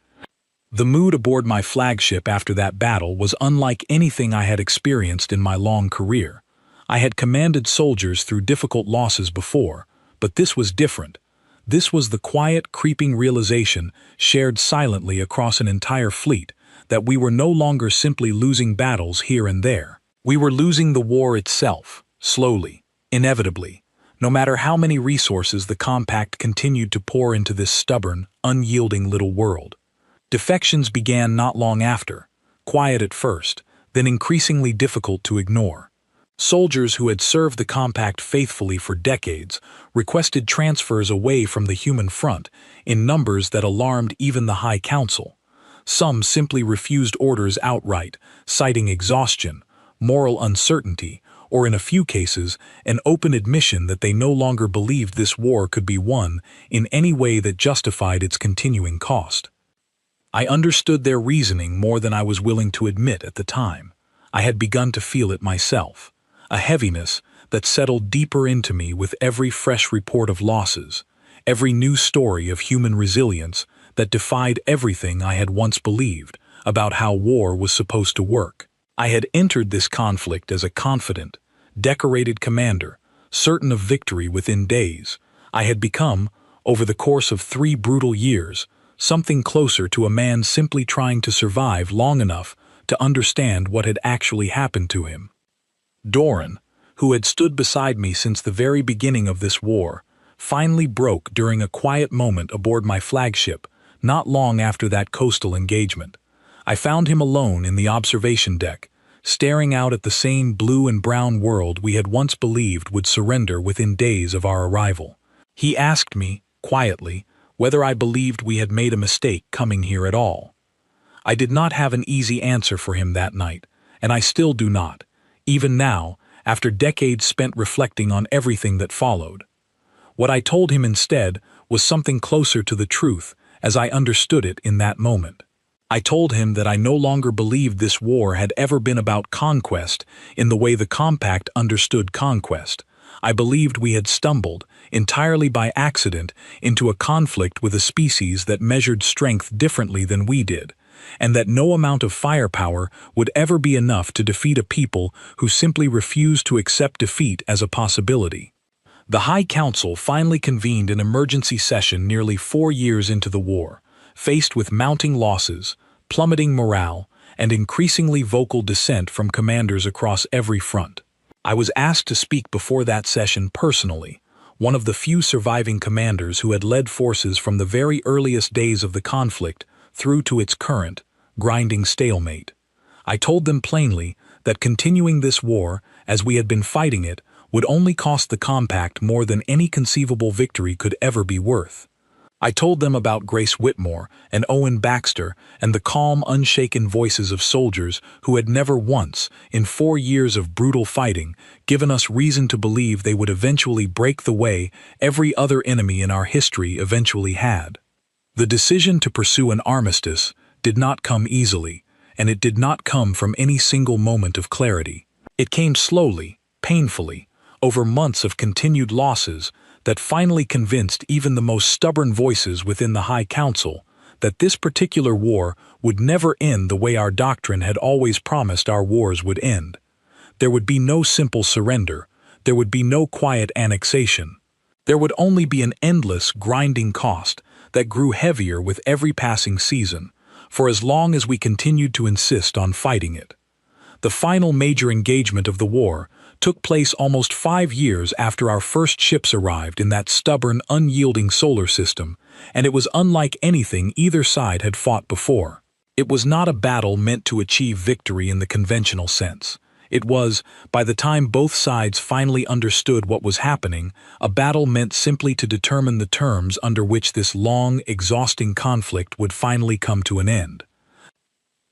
The mood aboard my flagship after that battle was unlike anything I had experienced in my long career. I had commanded soldiers through difficult losses before, but this was different. This was the quiet, creeping realization, shared silently across an entire fleet, that we were no longer simply losing battles here and there. We were losing the war itself, slowly, inevitably, no matter how many resources the Compact continued to pour into this stubborn, unyielding little world. Defections began not long after, quiet at first, then increasingly difficult to ignore. Soldiers who had served the Compact faithfully for decades requested transfers away from the human front in numbers that alarmed even the High Council. Some simply refused orders outright, citing exhaustion, moral uncertainty, or in a few cases, an open admission that they no longer believed this war could be won in any way that justified its continuing cost. I understood their reasoning more than I was willing to admit at the time. I had begun to feel it myself, a heaviness that settled deeper into me with every fresh report of losses, every new story of human resilience that defied everything I had once believed about how war was supposed to work. I had entered this conflict as a confident, decorated commander, certain of victory within days. I had become, over the course of 3 brutal years, something closer to a man simply trying to survive long enough to understand what had actually happened to him. Doran, who had stood beside me since the very beginning of this war, finally broke during a quiet moment aboard my flagship, not long after that coastal engagement. I found him alone in the observation deck, staring out at the same blue and brown world we had once believed would surrender within days of our arrival. He asked me, quietly, whether I believed we had made a mistake coming here at all. I did not have an easy answer for him that night, and I still do not, even now, after decades spent reflecting on everything that followed. What I told him instead was something closer to the truth as I understood it in that moment. I told him that I no longer believed this war had ever been about conquest in the way the Compact understood conquest. I believed we had stumbled, entirely by accident, into a conflict with a species that measured strength differently than we did, and that no amount of firepower would ever be enough to defeat a people who simply refused to accept defeat as a possibility. The High Council finally convened an emergency session nearly 4 years into the war, faced with mounting losses, plummeting morale, and increasingly vocal dissent from commanders across every front. I was asked to speak before that session personally, one of the few surviving commanders who had led forces from the very earliest days of the conflict through to its current, grinding stalemate. I told them plainly that continuing this war, as we had been fighting it, would only cost the compact more than any conceivable victory could ever be worth. I told them about Grace Whitmore and Owen Baxter and the calm, unshaken voices of soldiers who had never once, in 4 years of brutal fighting, given us reason to believe they would eventually break the way every other enemy in our history eventually had. The decision to pursue an armistice did not come easily, and it did not come from any single moment of clarity. It came slowly, painfully, over months of continued losses that finally convinced even the most stubborn voices within the High Council that this particular war would never end the way our doctrine had always promised our wars would end. There would be no simple surrender. There would be no quiet annexation. There would only be an endless, grinding cost that grew heavier with every passing season, for as long as we continued to insist on fighting it. The final major engagement of the war took place almost 5 years after our first ships arrived in that stubborn, unyielding solar system, and it was unlike anything either side had fought before. It was not a battle meant to achieve victory in the conventional sense. It was, by the time both sides finally understood what was happening, a battle meant simply to determine the terms under which this long, exhausting conflict would finally come to an end.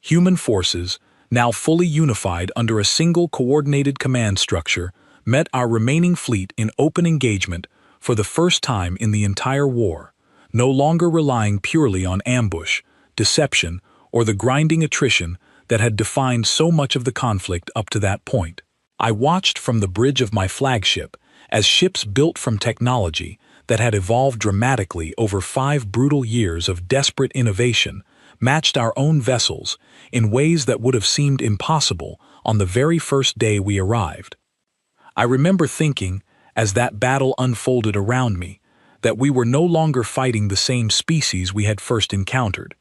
Human forces, now fully unified under a single coordinated command structure, met our remaining fleet in open engagement for the first time in the entire war, no longer relying purely on ambush, deception, or the grinding attrition that had defined so much of the conflict up to that point. I watched from the bridge of my flagship as ships built from technology that had evolved dramatically over 5 brutal years of desperate innovation matched our own vessels in ways that would have seemed impossible on the very first day we arrived. I remember thinking, as that battle unfolded around me, that we were no longer fighting the same species we had first encountered.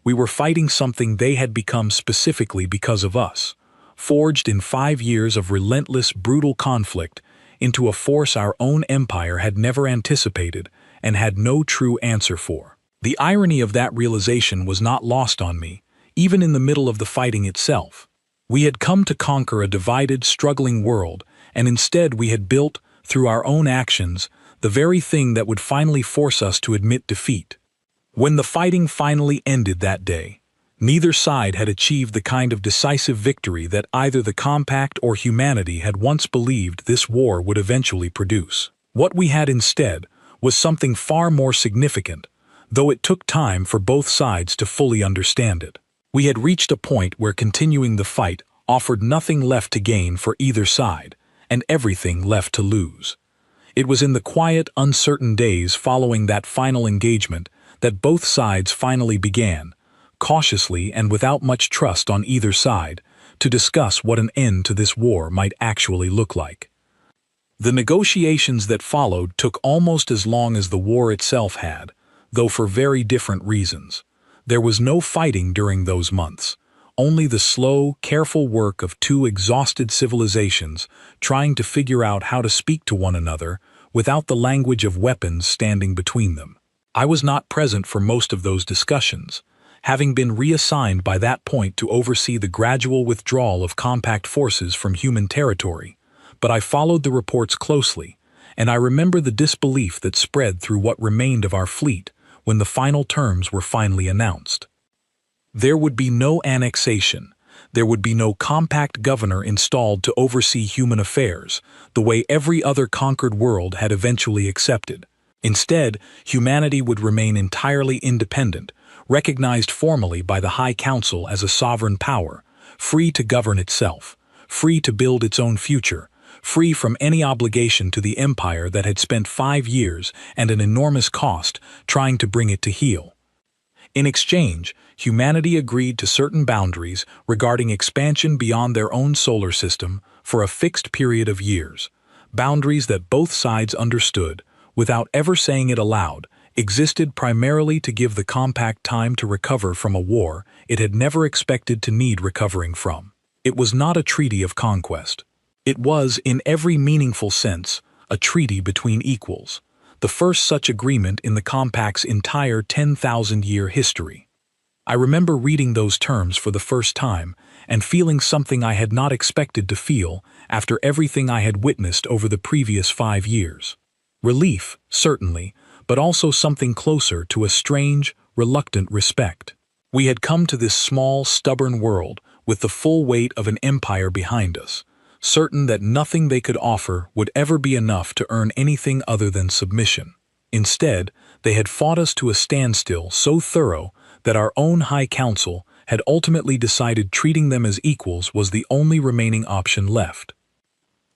We were fighting something they had become specifically because of us, forged in 5 years of relentless, brutal conflict into a force our own empire had never anticipated and had no true answer for. The irony of that realization was not lost on me, even in the middle of the fighting itself. We had come to conquer a divided, struggling world, and instead we had built, through our own actions, the very thing that would finally force us to admit defeat. When the fighting finally ended that day, neither side had achieved the kind of decisive victory that either the Compact or humanity had once believed this war would eventually produce. What we had instead was something far more significant, though it took time for both sides to fully understand it. We had reached a point where continuing the fight offered nothing left to gain for either side, and everything left to lose. It was in the quiet, uncertain days following that final engagement that both sides finally began, cautiously and without much trust on either side, to discuss what an end to this war might actually look like. The negotiations that followed took almost as long as the war itself had, though for very different reasons. There was no fighting during those months, only the slow, careful work of 2 exhausted civilizations trying to figure out how to speak to one another without the language of weapons standing between them. I was not present for most of those discussions, having been reassigned by that point to oversee the gradual withdrawal of compact forces from human territory, but I followed the reports closely, and I remember the disbelief that spread through what remained of our fleet when the final terms were finally announced. There would be no annexation. There would be no compact governor installed to oversee human affairs, the way every other conquered world had eventually accepted. Instead, humanity would remain entirely independent, recognized formally by the High Council as a sovereign power, free to govern itself, free to build its own future, free from any obligation to the empire that had spent 5 years and an enormous cost trying to bring it to heel. In exchange, humanity agreed to certain boundaries regarding expansion beyond their own solar system for a fixed period of years, boundaries that both sides understood, without ever saying it aloud, existed primarily to give the compact time to recover from a war it had never expected to need recovering from. It was not a treaty of conquest. It was, in every meaningful sense, a treaty between equals, the first such agreement in the compact's entire 10,000-year history. I remember reading those terms for the first time and feeling something I had not expected to feel after everything I had witnessed over the previous 5 years. Relief, certainly, but also something closer to a strange, reluctant respect. We had come to this small, stubborn world with the full weight of an empire behind us, certain that nothing they could offer would ever be enough to earn anything other than submission. Instead, they had fought us to a standstill so thorough that our own High Council had ultimately decided treating them as equals was the only remaining option left.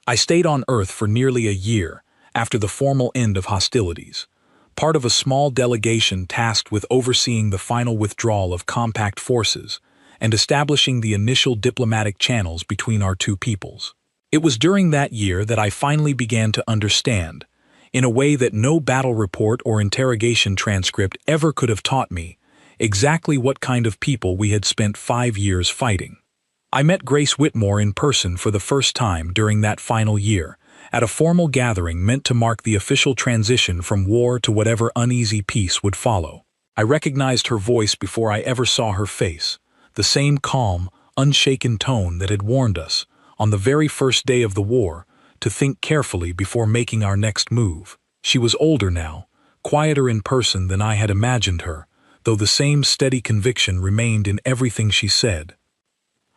I stayed on Earth for nearly a year after the formal end of hostilities, part of a small delegation tasked with overseeing the final withdrawal of compact forces and establishing the initial diplomatic channels between our two peoples. It was during that year that I finally began to understand, in a way that no battle report or interrogation transcript ever could have taught me, exactly what kind of people we had spent 5 years fighting. I met Grace Whitmore in person for the first time during that final year, at a formal gathering meant to mark the official transition from war to whatever uneasy peace would follow. I recognized her voice before I ever saw her face, the same calm, unshaken tone that had warned us, on the very first day of the war, to think carefully before making our next move. She was older now, quieter in person than I had imagined her, though the same steady conviction remained in everything she said.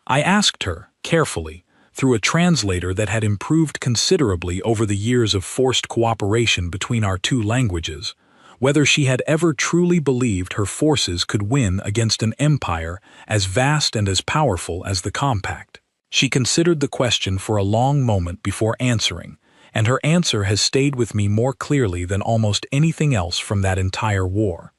I asked her, carefully, through a translator that had improved considerably over the years of forced cooperation between our two languages, whether she had ever truly believed her forces could win against an empire as vast and as powerful as the Compact. She considered the question for a long moment before answering, and her answer has stayed with me more clearly than almost anything else from that entire war.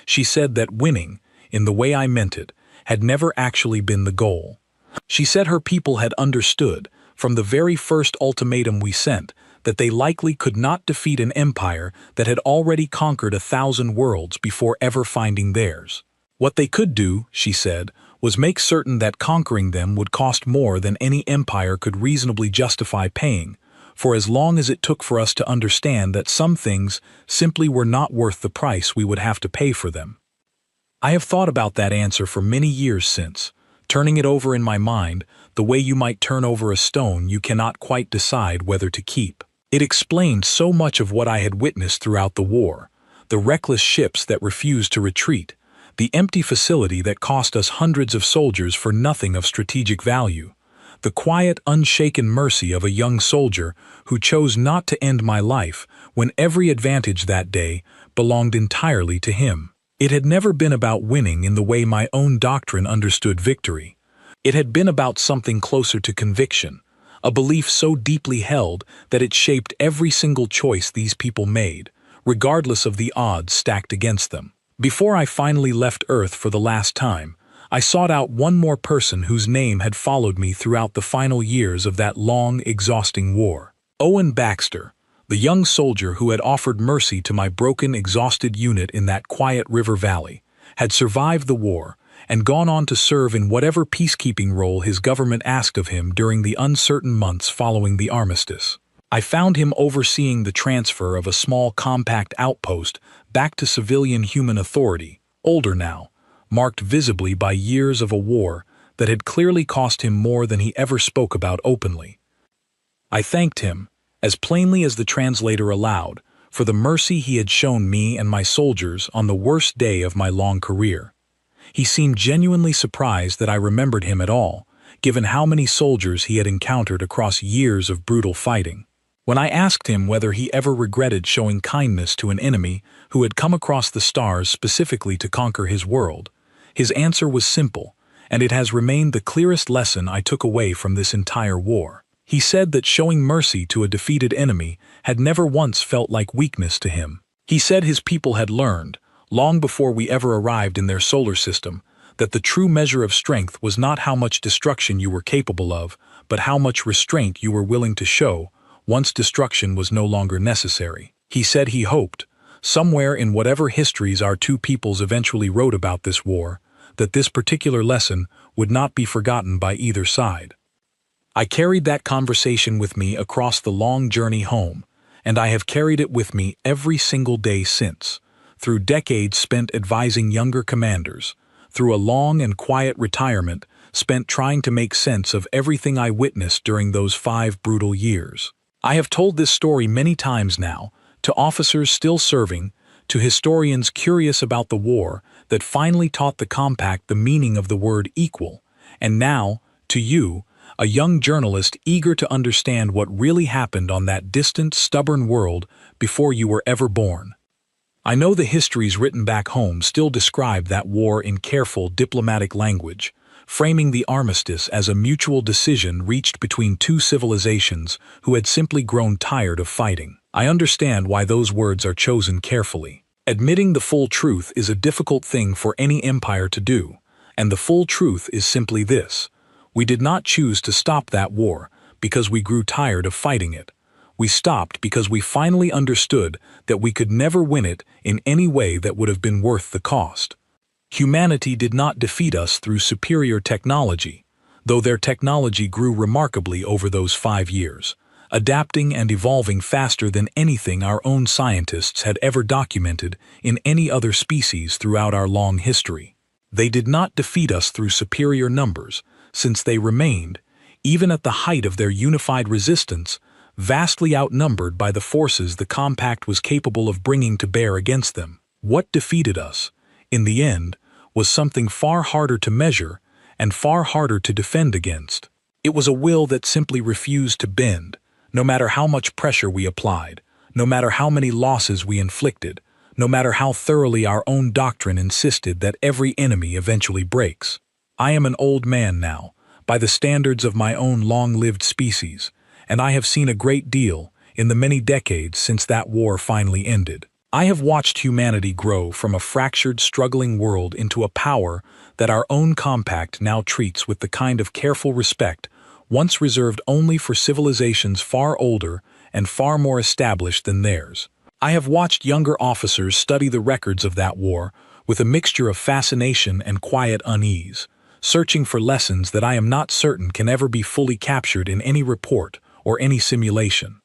She said that winning, in the way I meant it, had never actually been the goal. She said her people had understood, from the very first ultimatum we sent, that they likely could not defeat an empire that had already conquered 1,000 worlds before ever finding theirs. What they could do, she said, was make certain that conquering them would cost more than any empire could reasonably justify paying, for as long as it took for us to understand that some things simply were not worth the price we would have to pay for them. I have thought about that answer for many years since, turning it over in my mind the way you might turn over a stone you cannot quite decide whether to keep. It explained so much of what I had witnessed throughout the war, the reckless ships that refused to retreat, the empty facility that cost us hundreds of soldiers for nothing of strategic value, the quiet, unshaken mercy of a young soldier who chose not to end my life when every advantage that day belonged entirely to him. It had never been about winning in the way my own doctrine understood victory. It had been about something closer to conviction, a belief so deeply held that it shaped every single choice these people made, regardless of the odds stacked against them. Before I finally left Earth for the last time, I sought out one more person whose name had followed me throughout the final years of that long, exhausting war. Owen Baxter, the young soldier who had offered mercy to my broken, exhausted unit in that quiet river valley, had survived the war and gone on to serve in whatever peacekeeping role his government asked of him during the uncertain months following the armistice. I found him overseeing the transfer of a small compact outpost back to civilian human authority, older now, marked visibly by years of a war that had clearly cost him more than he ever spoke about openly. I thanked him, as plainly as the translator allowed, for the mercy he had shown me and my soldiers on the worst day of my long career. He seemed genuinely surprised that I remembered him at all, given how many soldiers he had encountered across years of brutal fighting. When I asked him whether he ever regretted showing kindness to an enemy who had come across the stars specifically to conquer his world, his answer was simple, and it has remained the clearest lesson I took away from this entire war. He said that showing mercy to a defeated enemy had never once felt like weakness to him. He said his people had learned, long before we ever arrived in their solar system, that the true measure of strength was not how much destruction you were capable of, but how much restraint you were willing to show, once destruction was no longer necessary. He said he hoped, somewhere in whatever histories our two peoples eventually wrote about this war, that this particular lesson would not be forgotten by either side. I carried that conversation with me across the long journey home, and I have carried it with me every single day since, through decades spent advising younger commanders, through a long and quiet retirement spent trying to make sense of everything I witnessed during those 5 brutal years. I have told this story many times now, to officers still serving, to historians curious about the war that finally taught the compact the meaning of the word equal, and now, to you, a young journalist eager to understand what really happened on that distant, stubborn world before you were ever born. I know the histories written back home still describe that war in careful, diplomatic language, framing the armistice as a mutual decision reached between two civilizations who had simply grown tired of fighting. I understand why those words are chosen carefully. Admitting the full truth is a difficult thing for any empire to do, and the full truth is simply this: we did not choose to stop that war because we grew tired of fighting it. We stopped because we finally understood that we could never win it in any way that would have been worth the cost. Humanity did not defeat us through superior technology, though their technology grew remarkably over those 5 years, adapting and evolving faster than anything our own scientists had ever documented in any other species throughout our long history. They did not defeat us through superior numbers, since they remained, even at the height of their unified resistance, vastly outnumbered by the forces the compact was capable of bringing to bear against them. What defeated us, in the end, was something far harder to measure and far harder to defend against. It was a will that simply refused to bend, no matter how much pressure we applied, no matter how many losses we inflicted, no matter how thoroughly our own doctrine insisted that every enemy eventually breaks. I am an old man now, by the standards of my own long-lived species, and I have seen a great deal in the many decades since that war finally ended. I have watched humanity grow from a fractured, struggling world into a power that our own compact now treats with the kind of careful respect once reserved only for civilizations far older and far more established than theirs. I have watched younger officers study the records of that war with a mixture of fascination and quiet unease, searching for lessons that I am not certain can ever be fully captured in any report or any simulation.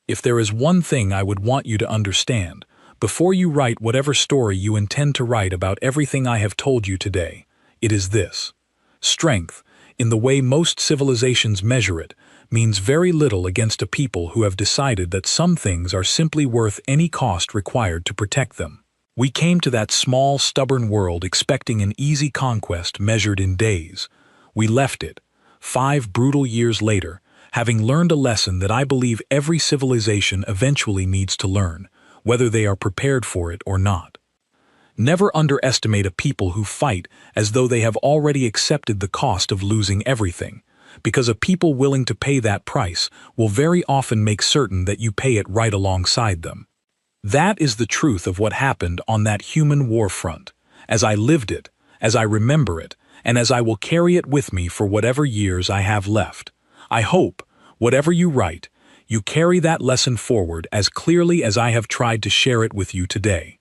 If there is one thing I would want you to understand, before you write whatever story you intend to write about everything I have told you today, it is this: strength, in the way most civilizations measure it, means very little against a people who have decided that some things are simply worth any cost required to protect them. We came to that small, stubborn world expecting an easy conquest measured in days. We left it, 5 brutal years later, having learned a lesson that I believe every civilization eventually needs to learn, whether they are prepared for it or not. Never underestimate a people who fight as though they have already accepted the cost of losing everything, because a people willing to pay that price will very often make certain that you pay it right alongside them. That is the truth of what happened on that human war front, as I lived it, as I remember it, and as I will carry it with me for whatever years I have left. I hope, whatever you write, you carry that lesson forward as clearly as I have tried to share it with you today.